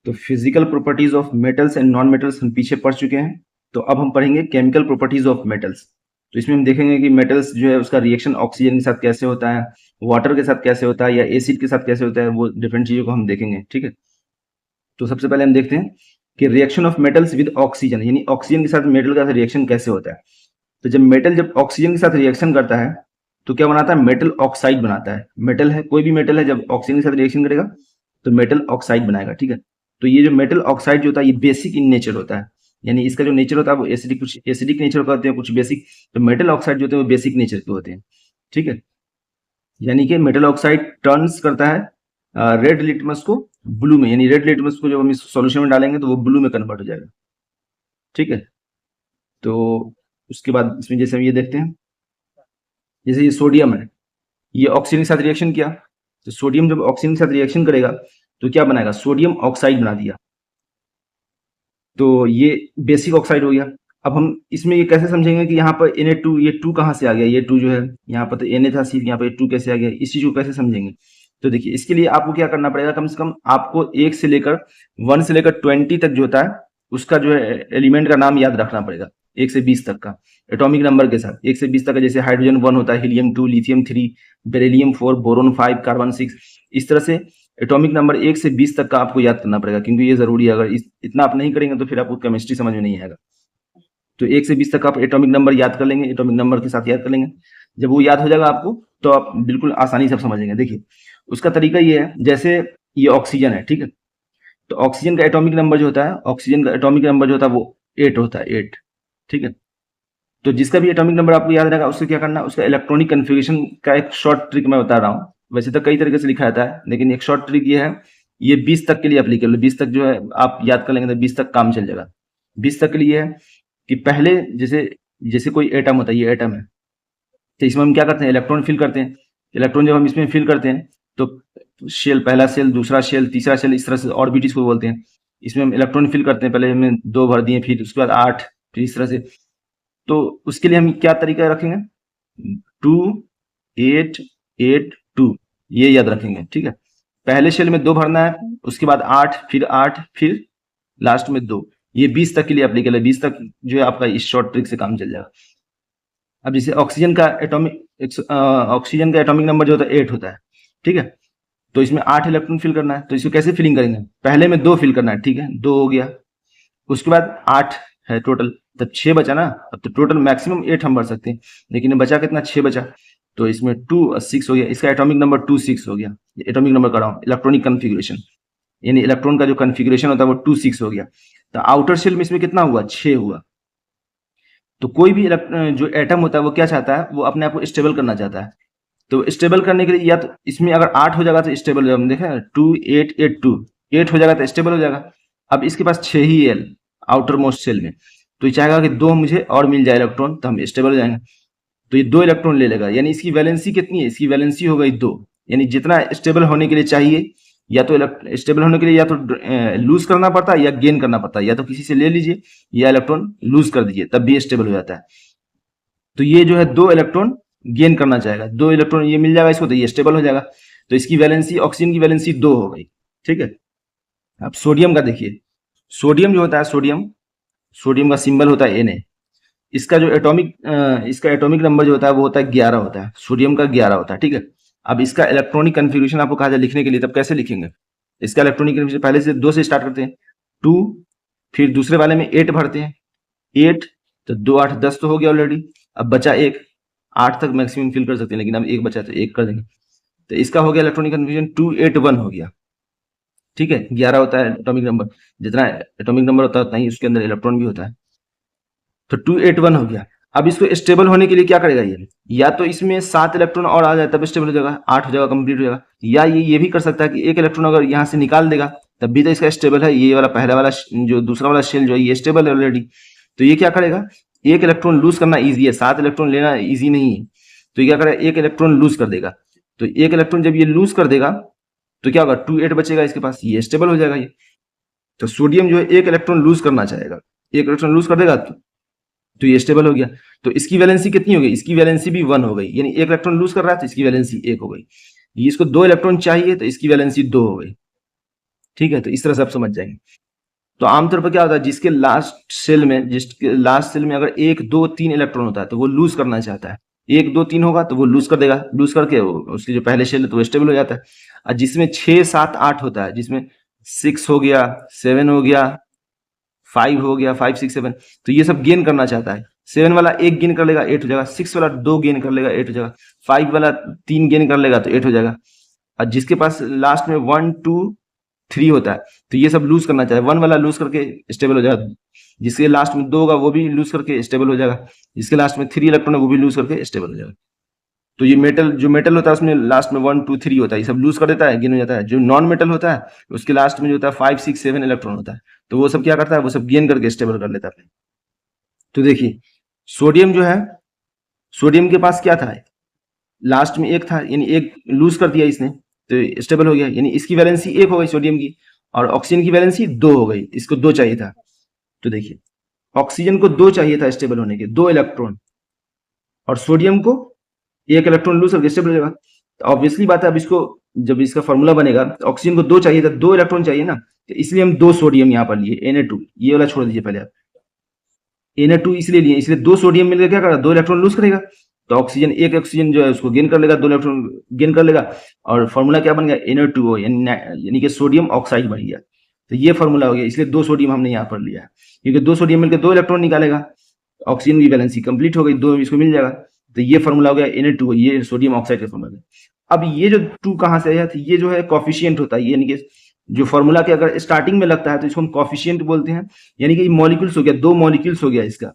तो physical properties of metals and non metals हम पीछे पढ़ चुके हैं। तो अब हम पढ़ेंगे केमिकल प्रॉपर्टीज ऑफ मेटल्स। तो इसमें हम देखेंगे कि मेटल्स जो है उसका रिएक्शन ऑक्सीजन के साथ कैसे होता है, वाटर के साथ कैसे होता है, या एसिड के साथ कैसे होता है, वो डिफरेंट चीजों को हम देखेंगे। ठीक है, तो सबसे पहले हम देखते हैं कि reaction of metals with oxygen, यानी ऑक्सीजन के साथ मेटल का रिएक्शन कैसे होता है। तो जब मेटल जब ऑक्सीजन के साथ रिएक्शन करता है तो क्या बनाता है, मेटल ऑक्साइड बनाता है। मेटल है, कोई भी मेटल है, जब ऑक्सीजन के साथ रिएक्शन करेगा तो मेटल ऑक्साइड बनाएगा। ठीक है, तो ये जो मेटल ऑक्साइड जो होता है ये बेसिक इन नेचर होता है, यानी इसका जो नेचर होता है वो एसिडिक, कुछ एसिडिक नेचर का होते हैं, कुछ बेसिक। तो मेटल ऑक्साइड जो होते हैं वो बेसिक नेचर के होते हैं। ठीक है, यानी कि मेटल ऑक्साइड टर्न्स करता है रेड लिटमस को ब्लू में, यानी रेड लिटमस को जब हम इस सॉल्यूशन में डालेंगे तो वो ब्लू में कन्वर्ट हो जाएगा। ठीक है, तो उसके बाद इसमें जैसे हम ये देखते हैं, जैसे ये सोडियम है, ये ऑक्सीजन के साथ रिएक्शन किया, तो सोडियम जब ऑक्सीजन के साथ रिएक्शन करेगा तो क्या बनाएगा, सोडियम ऑक्साइड बना दिया। तो ये बेसिक ऑक्साइड हो गया। अब हम इसमें ये कैसे समझेंगे कि यहाँ पर Na2, ये 2 कहाँ से आ गया, ये 2 जो है यहाँ पर तो Na था सिर्फ, यहाँ पर 2 कैसे आ गया, इस चीज को कैसे समझेंगे। तो देखिए, इसके लिए आपको क्या करना पड़ेगा, कम से कम आपको 1 से लेकर 1 से लेकर 20 तक जो होता है उसका जो है एलिमेंट का नाम याद रखना पड़ेगा, 1 से 20 तक का एटॉमिक नंबर के साथ। 1 से 20 तक का, जैसे हाइड्रोजन 1 होता है, helium 2, lithium 3, beryllium 4, boron 5, carbon 6, इस तरह से एटॉमिक नंबर 1 से 20 तक का आपको याद करना पड़ेगा, क्योंकि ये जरूरी है। अगर इतना आप नहीं करेंगे तो फिर आपको केमिस्ट्री समझ में नहीं आएगा। तो 1 से 20 तक आप एटॉमिक नंबर याद कर लेंगे, एटॉमिक नंबर के साथ याद कर लेंगे। जब वो याद हो जाएगा आपको तो आप बिल्कुल आसानी से समझ लेंगे। देखिए, उसका तरीका ये है, जैसे ये ऑक्सीजन है, ठीक है, तो ऑक्सीजन का एटॉमिक नंबर जो होता है, ऑक्सीजन का एटॉमिक नंबर जो होता है वो 8 होता है, 8। ठीक है, तो जिसका भी एटॉमिक नंबर आपको याद रहेगा उससे क्या करना है, उसका इलेक्ट्रॉनिक कन्फिगरेशन का एक शॉर्ट ट्रिक मैं बता रहा हूँ। वैसे तो कई तरीके से लिखा जाता है, लेकिन एक शॉर्ट ट्रिक ये है, ये 20 तक के लिए एप्लीकेबल, 20 तक जो है आप याद कर लेंगे तो 20 तक काम चल जाएगा। 20 तक के लिए है कि पहले जैसे जैसे कोई एटम होता है, ये एटम है, तो इसमें हम क्या करते हैं, इलेक्ट्रॉन फिल करते हैं। इलेक्ट्रॉन जब हम इसमें फिल करते हैं तो शेल, पहला शेल, दूसरा शेल, तीसरा शेल, इस तरह से ऑर्बिट को बोलते हैं। इसमें हम इलेक्ट्रॉन फिल करते हैं, पहले हमने 2 भर दिए, फिर उसके बाद 8, फिर इस तरह से। तो उसके लिए हम क्या तरीका रखेंगे, 2 8 8 2, ये याद रखेंगे। ठीक है, पहले शेल में 2 भरना है, उसके बाद 8, फिर लास्ट में 2। ये 20 तक के लिए एप्लीकेबल है, 20 तक जो है आपका इस शॉर्ट ट्रिक से काम चल जाएगा। अब जैसे ऑक्सीजन का एटॉमिक नंबर जो होता है 8 होता है। ठीक है, तो इसमें 8 इलेक्ट्रॉन फिल करना है, तो इसको कैसे फिलिंग करेंगे, पहले में 2 फिल करना है। ठीक है, 2 हो गया, उसके बाद 8 है टोटल, तब 6 बचा ना। अब तो टोटल मैक्सिमम 8 हम भर सकते हैं, लेकिन बचा कितना, 6 बचा। तो इसमें 2 और 6 हो गया, इसका एटॉमिक नंबर 26 हो गया। एटॉमिक नंबर कर रहा हूँ, इलेक्ट्रॉनिक कन्फिग्रेशन, यानी इलेक्ट्रॉन का जो कन्फिग्रेशन होता है वो 26 हो गया। तो आउटर शेल में इसमें कितना हुआ, 6 हुआ। तो कोई भी जो एटम होता है वो क्या चाहता है, वो अपने आप को स्टेबल करना चाहता है। तो स्टेबल करने के लिए या तो इसमें अगर 8 हो जाएगा तो स्टेबल हो जाएगा, हम देखें 2 8 8 2, 8 हो जाएगा तो स्टेबल हो जाएगा। अब इसके पास 6 ही एल आउटर मोस्ट सेल में, तो ये चाहेगा कि 2 मुझे और मिल जाए इलेक्ट्रॉन, तो हम स्टेबल हो जाएंगे। तो ये 2 इलेक्ट्रॉन ले लेगा, यानी इसकी वैलेंसी कितनी है, इसकी वैलेंसी हो गई 2। यानी जितना स्टेबल होने के लिए चाहिए, या तो स्टेबल होने के लिए या तो लूज करना पड़ता है या गेन करना पड़ता है, या तो किसी से ले लीजिए या इलेक्ट्रॉन लूज कर दीजिए, तब भी स्टेबल हो जाता है। तो ये जो है 2 इलेक्ट्रॉन गेन करना चाहेगा, 2 इलेक्ट्रॉन ये मिल जाएगा इसको, तो ये स्टेबल हो जाएगा। तो इसकी वैलेंसी, ऑक्सीजन की वैलेंसी 2 हो गई। ठीक है, अब सोडियम का देखिए, सोडियम जो होता है, सोडियम का सिंबल होता है Na। इसका जो एटॉमिक नंबर जो होता है वो होता है 11 होता है, सोडियम का 11 होता है। ठीक है, अब इसका इलेक्ट्रॉनिक कन्फिग्रेशन आपको कहा जाए लिखने के लिए, तब कैसे लिखेंगे, इसका इलेक्ट्रॉनिक कन्फिग्रेशन पहले से 2 से स्टार्ट करते हैं, 2, फिर दूसरे वाले में 8 भरते हैं, 8, तो 2 8 10 तो हो गया ऑलरेडी। अब बचा 1, 8 तक मैक्सिमम फिल कर सकते हैं, लेकिन अब 1 बचा तो 1 कर देंगे। तो इसका हो गया इलेक्ट्रॉनिक कन्फिग्रेशन 281 हो गया। ठीक है, 11 होता है एटॉमिक नंबर, जितना एटॉमिक नंबर होता है उतना ही उसके अंदर इलेक्ट्रॉन भी होता है। तो 281 हो गया। अब इसको स्टेबल होने के लिए क्या करेगा ये, या तो इसमें 7 इलेक्ट्रॉन और आ जाए तब स्टेबल हो जाएगा, 8 हो जाएगा, कंप्लीट हो जाएगा। या ये भी कर सकता है कि 1 इलेक्ट्रॉन अगर यहाँ से निकाल देगा तब भी तो इसका स्टेबल है, ये वाला पहला वाला जो दूसरा वाला शेल जो है ये स्टेबल है ऑलरेडी। तो ये क्या करेगा, 1 इलेक्ट्रॉन लूज करना ईजी है, 7 इलेक्ट्रॉन लेना ईजी नहीं है। तो ये क्या करेगा, 1 इलेक्ट्रॉन लूज कर देगा। तो 1 इलेक्ट्रॉन जब ये लूज कर देगा तो क्या होगा, 2 8 बचेगा इसके पास, ये स्टेबल हो जाएगा ये। तो सोडियम जो है 1 इलेक्ट्रॉन लूज करना चाहेगा, 1 इलेक्ट्रॉन लूज कर देगा तो ये स्टेबल हो गया। तो इसकी वैलेंसी कितनी हो गई, इसकी वैलेंसी भी 1 हो गई, यानी 1 इलेक्ट्रॉन लूज कर रहा है तो इसकी वैलेंसी 1 हो गई। इसको 2 इलेक्ट्रॉन चाहिए तो इसकी वैलेंसी 2 हो गई। ठीक है, तो इस तरह से आप समझ जाएंगे। तो आमतौर पर क्या होता है, जिसके लास्ट सेल में अगर 1 2 3 इलेक्ट्रॉन होता है तो वो लूज करना चाहता है। 1 2 3 होगा तो वो लूज कर देगा, लूज करके उसकी जो पहले शेल है तो वो स्टेबल हो जाता है। और जिसमें 6 7 8 होता है, जिसमें 6 हो गया, 7 हो गया, 5 हो गया, 5 6 7, तो ये सब गेन करना चाहता है। 7 वाला 1 गेन कर लेगा 8 हो जाएगा, 6 वाला 2 गेन कर लेगा 8 हो जाएगा, 5 वाला 3 गेन कर लेगा तो 8 हो जाएगा। और जिसके पास लास्ट में 1 2 3 होता है तो ये सब लूज करना चाहिए, 1 वाला लूज करके स्टेबल हो जाएगा। जिसके लास्ट में 2 होगा वो भी लूज करके स्टेबल हो जाएगा, जिसके लास्ट में 3 इलेक्ट्रॉन है वो भी लूज करके स्टेबल हो जाएगा। तो ये मेटल होता है उसमें लास्ट में 1 2 3 होता है, ये सब लूज कर देता है, गेन हो जाता है। जो नॉन मेटल होता है उसके लास्ट में जो होता है 5 6 7 इलेक्ट्रॉन होता है, तो वो सब क्या करता है, वो सब गेन करके स्टेबल कर लेता है। तो देखिए सोडियम जो है, सोडियम के पास क्या था, लास्ट में 1 था, यानी 1 लूज कर दिया इसने तो स्टेबल हो गया, यानी इसकी वैलेंसी 1 हो गई सोडियम की, और ऑक्सीजन की वैलेंसी 2 हो गई, इसको 2 चाहिए था। तो देखिए ऑक्सीजन को 2 चाहिए था स्टेबल होने के, 2 इलेक्ट्रॉन, और सोडियम को 1 इलेक्ट्रॉन लूज करके स्टेबल हो जाएगा। तो ऑब्वियसली बात है, अब इसको जब इसका फॉर्मूला बनेगा तो ऑक्सीजन को 2 चाहिए था, 2 इलेक्ट्रॉन चाहिए ना, तो इसलिए हम 2 सोडियम यहाँ पर लिए, Na2, ये वाला छोड़ दीजिए पहले आप। Na2 इसलिए लिए, इसलिए 2 सोडियम मिलकर क्या करेगा, 2 इलेक्ट्रॉन लूज करेगा, तो ऑक्सीजन 1 ऑक्सीजन जो है उसको गेन कर लेगा, 2 इलेक्ट्रॉन गेन कर लेगा, और फॉर्मूला क्या बन गया, Na2O, यानी कि सोडियम ऑक्साइड बन गया। तो ये फॉर्मूला हो गया, इसलिए 2 सोडियम हमने यहाँ पर लिया, क्योंकि 2 सोडियम मिलकर 2 इलेक्ट्रॉन निकालेगा, ऑक्सीजन की वैलेंसी कंप्लीट हो गई, 2 इसको मिल जाएगा। तो ये फॉर्मूला हो गया Na2O, ये सोडियम ऑक्साइड का फॉर्मूला। अब ये जो 2 कहाँ से आया, तो ये जो है कॉफिशियंट होता है, यानी कि जो फॉर्मूला के अगर स्टार्टिंग में लगता है तो इसको हम कॉफिशियंट बोलते हैं, यानी कि मॉलिक्यूल्स हो गया, 2 मॉलिक्यूल्स हो गया इसका,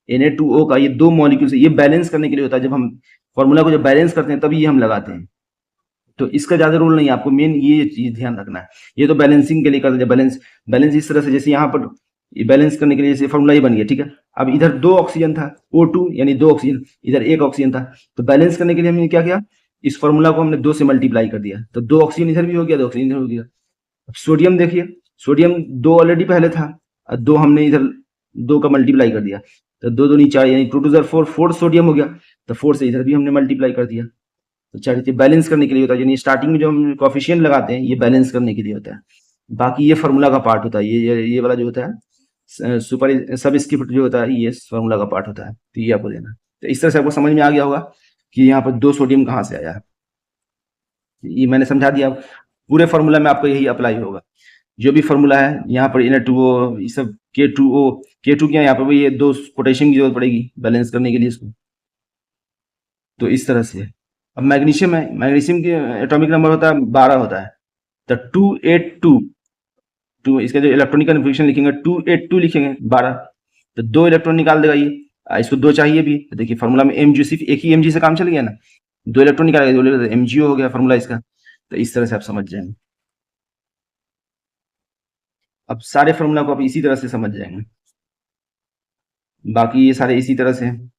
Na2O का ये 2 मॉलिक्यूल्स, ये बैलेंस करने के लिए होता है, जब हम फॉर्मूला को जब बैलेंस करते हैं तभी ये हम लगाते हैं। तो इसका ज्यादा रोल नहीं है, आपको मेन ये चीज ध्यान रखना है, ये तो बैलेंसिंग के लिए करते हैं। बैलेंस बैलेंस इस तरह से, जैसे यहाँ पर बैलेंस करने के लिए जैसे फॉर्मूला ही बन गया, ठीक है। अब इधर 2 ऑक्सीजन था, O2 यानी 2 ऑक्सीजन, इधर 1 ऑक्सीजन था, तो बैलेंस करने के लिए हमने क्या किया, इस फॉर्मूला को हमने 2 से मल्टीप्लाई कर दिया, तो 2 ऑक्सीजन इधर भी हो गया, 2 ऑक्सीजन इधर हो गया। अब सोडियम देखिए, सोडियम 2 ऑलरेडी पहले था, और 2 हमने इधर 2 का मल्टीप्लाई कर दिया, तो 2 दूनी 4 यानी 2 2 4, 4 सोडियम हो गया, तो 4 से इधर भी हमने मल्टीप्लाई कर दिया। तो चलिए बैलेंस करने के लिए होता है, यानी स्टार्टिंग में जो हम कॉफिशिएंट लगाते हैं ये बैलेंस करने के लिए होता है। बाकी ये फार्मूला का पार्ट होता है, ये वाला जो होता है सुपर सब स्क्रिप्ट जो होता है ये फार्मूला का पार्ट होता है, तो ये आपको देना। तो इस तरह से आपको समझ में आ गया होगा कि यहाँ पर 2 सोडियम कहाँ से आया है, ये मैंने समझा दिया। पूरे फार्मूला में आपको यही अप्लाई होगा, जो भी फार्मूला है यहाँ पर Na2O, ये सब K2O, K2 क्या, यहाँ पर भी ये 2 पोटेशियम की जरूरत पड़ेगी बैलेंस करने के लिए इसको। तो इस तरह से अब मैग्नीशियम है, मैग्नीशियम के एटॉमिक नंबर होता है 12 होता है, तो 282, टू इसका जो इलेक्ट्रॉनिक कन्फिग्रेशन लिखेंगे 282 लिखेंगे 12, तो 2 इलेक्ट्रॉन निकाल देगा ये। इसको 2 चाहिए भी, तो देखिए फार्मूला में MgO, सिर्फ एक ही Mg से काम चल गया ना, 2 इलेक्ट्रॉन निकालेगा, 2 MgO हो गया फार्मूला इसका। तो इस तरह से आप समझ जाएंगे, अब सारे फार्मूला को आप इसी तरह से समझ जाएंगे, बाकी ये सारे इसी तरह से हैं,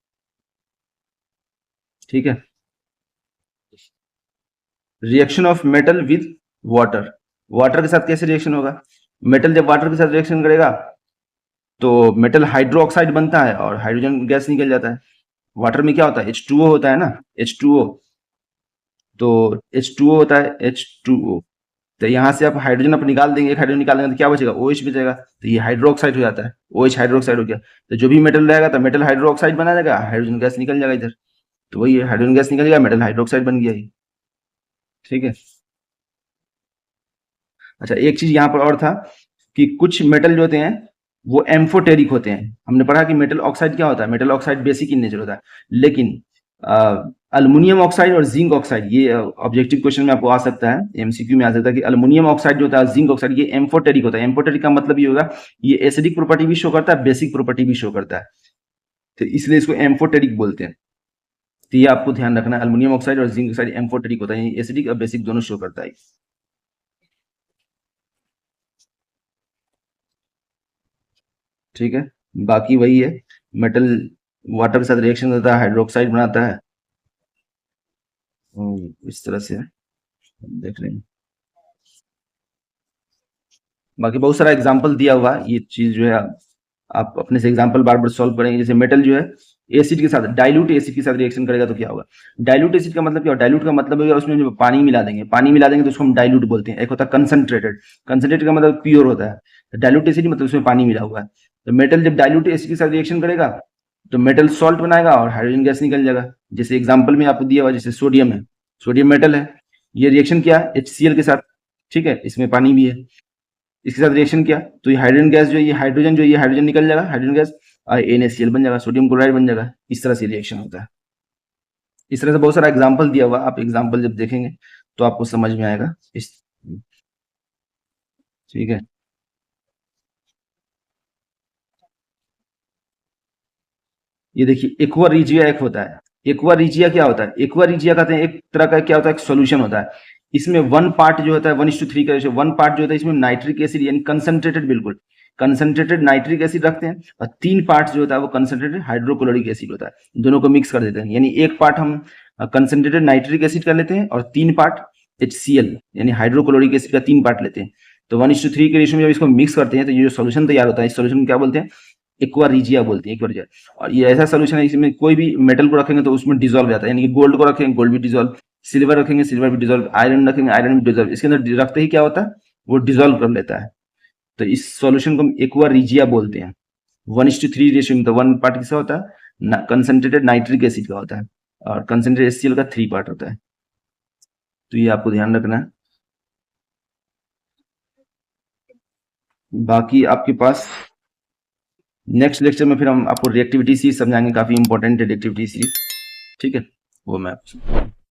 ठीक है। Reaction of metal with water, water के साथ कैसे रिएक्शन होगा, मेटल जब वाटर के साथ रिएक्शन करेगा तो मेटल हाइड्रो ऑक्साइड बनता है और हाइड्रोजन गैस निकल जाता है। वाटर में क्या होता है, H2O होता है ना, H2O, तो H2O होता है, H2O, तो यहाँ से आप हाइड्रोजन आप निकाल देंगे, एक हाइड्रोजन निकाल देंगे तो क्या बचेगा, OH बचेगा, तो ये हाइड्रो ऑक्साइड हो जाता है, OH हाइड्रो ऑक्साइड हो गया। तो जो भी मेटल रहेगा तो मेटल हाइड्रो ऑक्साइड बना जाएगा, हाइड्रोजन गैस निकल जाएगा इधर, तो वही हाइड्रोजन गैस निकल गया, मेटल हाइड्रोक्साइड बन गया ये, ठीक है। अच्छा एक चीज यहाँ पर और था कि कुछ मेटल जो होते हैं वो एम्फोटेरिक होते हैं। हमने पढ़ा कि मेटल ऑक्साइड क्या होता है, metal oxide basic in nature होता है, लेकिन अल्युमिनियम ऑक्साइड और जिंक ऑक्साइड, ये ऑब्जेक्टिव क्वेश्चन में आपको आ सकता है, एमसीक्यू में आ सकता है कि अल्युमिनियम ऑक्साइड जो होता है, जिंक ऑक्साइड, ये एम्फोटेरिक होता है। एम्फोटेरिक का मतलब ये होगा ये एसिडिक प्रॉपर्टी भी शो करता है, बेसिक प्रॉपर्टी भी शो करता है, तो इसलिए इसको एम्फोटेरिक बोलते हैं। तो ये आपको ध्यान रखना है, अल्युमिनियम ऑक्साइड और जिंक ऑक्साइड एम्फोटेरिक होता है, एसिडिक और बेसिक दोनों शो करता है, ठीक है। बाकी वही है, मेटल वाटर के साथ रिएक्शन करता है, हाइड्रोक्साइड बनाता है, इस तरह से देख रहे हैं। बाकी बहुत सारा एग्जांपल दिया हुआ है, ये चीज जो है आप अपने से एग्जांपल बार बार सॉल्व करेंगे। जैसे मेटल जो है एसिड के साथ, डाइल्यूट एसिड के साथ रिएक्शन करेगा तो क्या होगा। डाइल्यूट एसिड का मतलब क्या होगा, डाइल्यूट का मतलब है उसमें जो पानी मिला देंगे, पानी मिला देंगे तो उसको हम डाइल्यूट बोलते हैं। एक होता है कंसंट्रेटेड, कंसंट्रेटेड का मतलब प्योर होता है। डाइल्यूट एसिड मतलब उसमें पानी मिला हुआ है। तो मेटल जब डाइल्यूट एसिड के साथ रिएक्शन करेगा तो मेटल सॉल्ट बनाएगा और हाइड्रोजन गैस निकल जाएगा। जैसे एग्जाम्पल में आपको दिया हुआ, जैसे सोडियम है, सोडियम मेटल है, ये रिएक्शन किया HCl के साथ, ठीक है, इसमें पानी भी है, इसके साथ रिएक्शन किया तो ये हाइड्रोजन गैस जो है, ये हाइड्रोजन निकल जाएगा, हाइड्रोजन गैस और NaCl बन जाएगा, सोडियम क्लोराइड बन जाएगा। इस तरह से रिएक्शन होता है। इस तरह से बहुत सारा एग्जाम्पल दिया हुआ, आप एग्जाम्पल जब देखेंगे तो आपको समझ में आएगा इस, ठीक है। ये देखिए एक्वा रिजिया एक होता है। एक्वा रिजिया क्या होता है, एक्वा रिजिया कहते हैं एक तरह का क्या होता है, एक सोल्यूशन होता है। इसमें 1 पार्ट जो होता है 1:3 का रेशियो, 1 पार्ट जो होता है इसमें नाइट्रिक एसिड यानी कंसंट्रेटेड, बिल्कुल कंसंट्रेटेड नाइट्रिक एसिड रखते हैं, और 3 पार्ट जो होता है वो कंसंट्रेटेड हाइड्रोक्लोरिक एसिड होता है। दोनों को मिक्स कर देते हैं, यानी एक पार्ट हम कंसंट्रेटेड नाइट्रिक एसिड कर लेते हैं और 3 पार्ट HCl यानी हाइड्रोक्लोरिक एसिड का 3 पार्ट लेते हैं। तो 1:3 के रेशियो में जब इसको मिक्स करते हैं तो ये जो सोल्यूशन तैयार होता है, इस सोल्यूशन को क्या बोलते हैं, एक्वा रिजिया बोलते हैं, एक्वा रिजिया। और ये ऐसा सोल्यूशन है इसमें कोई भी मेटल को रखेंगे तो उसमें डिजोल्व जाता है, यानी कि गोल्ड को रखेंगे गोल्ड भी डिजोल्व, सिल्वर रखेंगे सिल्वर भी डिजोल्व, आयरन रखेंगे आयरन भी डिजोल्व, इसके अंदर रखते ही क्या होता है, वो डिजोल्व कर लेता है। तो इस सॉल्यूशन को हम एक्वा रिजिया बोलते हैं। 1:3 रेशियो में तो 1 पार्ट किसका होता है, कंसंट्रेटेड नाइट्रिक एसिड का होता है, और कंसंट्रेटेड HCl का 3 पार्ट होता है। तो ये आपको ध्यान रखना है। बाकी आपके पास नेक्स्ट लेक्चर में फिर हम आपको रिएक्टिविटी सीरीज समझाएंगे, काफी इंपॉर्टेंट है रिएक्टिविटी सीरीज, ठीक है, वो मैं आपको